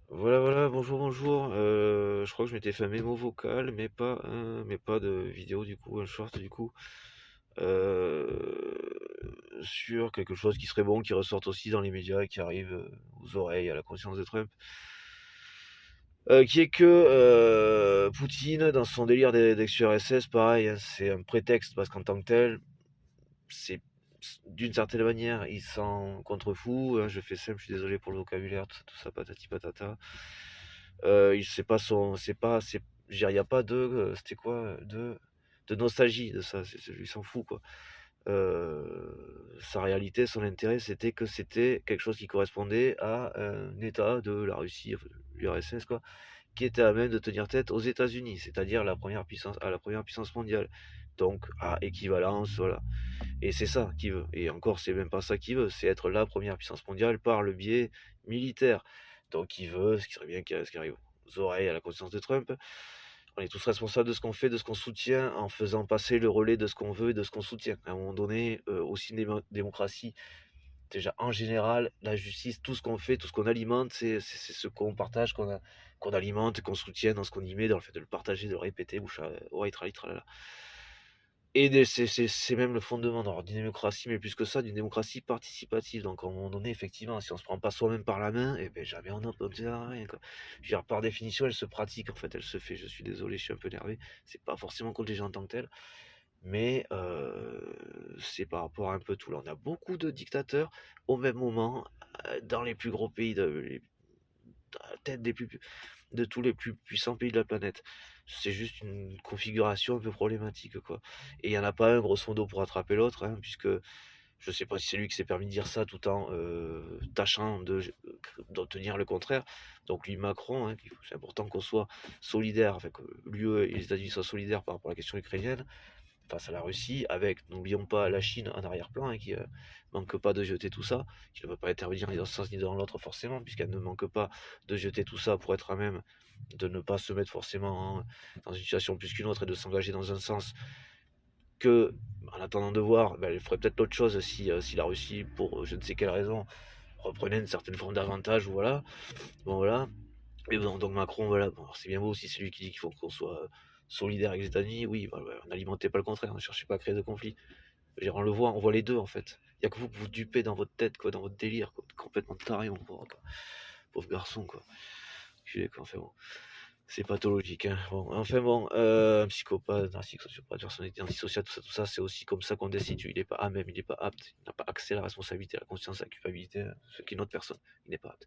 Voilà, voilà, bonjour, bonjour. Je crois que je m'étais fait un mémo vocal, mais pas de vidéo du coup, un short du coup, sur quelque chose qui serait bon, qui ressorte aussi dans les médias et qui arrive aux oreilles, à la conscience de Trump, qui est que Poutine, dans son délire d'ex-URSS, pareil, hein, c'est un prétexte parce qu'en tant que tel, c'est d'une certaine manière, il s'en contrefou, hein, je fais simple, je suis désolé pour le vocabulaire, tout ça, patati patata. C'est pas son, c'est pas, c'est, je veux dire, il y a pas c'était quoi, de nostalgie de ça, il s'en fout quoi. Sa réalité, son intérêt, c'était que c'était quelque chose qui correspondait à un État de la Russie, enfin, l'URSS quoi, qui était à même de tenir tête aux États-Unis, c'est-à-dire la première puissance mondiale. Donc à équivalence, voilà. Et c'est ça qu'il veut. Et encore, c'est même pas ça qu'il veut, c'est être la première puissance mondiale par le biais militaire. Donc il veut, ce qui serait bien ce qui arrive aux oreilles, à la conscience de Trump, on est tous responsables de ce qu'on fait, de ce qu'on soutient, en faisant passer le relais de ce qu'on veut et de ce qu'on soutient. À un moment donné, aussi une démocratie, déjà en général, la justice, tout ce qu'on fait, tout ce qu'on alimente, c'est ce qu'on partage, qu'on alimente, qu'on soutient dans ce qu'on y met, dans le fait de le partager, de le répéter, bouche à oreille, trali, tralala. Et c'est même le fondement d'une démocratie, mais plus que ça, d'une démocratie participative. Donc à un moment donné, effectivement, si on se prend pas soi-même par la main, et ben jamais on n'obtiendra rien, quoi. Je veux dire, par définition, elle se pratique, en fait, elle se fait. Je suis désolé, je suis un peu énervé. C'est pas forcément contre les gens en tant que tel, mais c'est par rapport à un peu tout. Là, on a beaucoup de dictateurs au même moment, dans les plus gros pays, à la tête de tous les plus puissants pays de la planète. C'est juste une configuration un peu problématique, quoi. Et il n'y en a pas un, grosso modo, pour attraper l'autre, hein, puisque je sais pas si c'est lui qui s'est permis de dire ça tout en tâchant d'obtenir le contraire. Donc lui, Macron, hein, c'est important qu'on soit solidaire, enfin que l'UE et les États-Unis soient solidaires par rapport à la question ukrainienne face à la Russie, avec, n'oublions pas, la Chine en arrière-plan, hein, qui manque pas de jeter tout ça, qui ne veut pas intervenir ni dans ce sens ni dans l'autre forcément, puisqu'elle ne manque pas de jeter tout ça pour être à même de ne pas se mettre forcément dans une situation plus qu'une autre et de s'engager dans un sens que, en attendant de voir, ben, elle ferait peut-être autre chose si la Russie, pour je ne sais quelle raison, reprenait une certaine forme d'avantage, voilà. Bon, voilà. Mais bon, donc Macron, voilà, bon, c'est bien beau si c'est lui qui dit qu'il faut qu'on soit solidaire avec les États-Unis, oui, bah, on n'alimentait pas le contraire, on ne cherchait pas à créer de conflit. Je veux dire, on voit les deux en fait. Il n'y a que vous que vous dupez dans votre tête, quoi, dans votre délire, quoi. Complètement taré, mon pauvre, quoi. Pauvre garçon, quoi. Enfin bon, c'est pathologique, hein. Bon, enfin bon, un psychopathe, narcissique, sociopathe, personnalité antisociale, tout ça, c'est aussi comme ça qu'on destitue. Il n'est pas à même, il n'est pas apte, il n'a pas accès à la responsabilité, à la conscience, à la culpabilité, ce qui est une autre personne. Il n'est pas apte.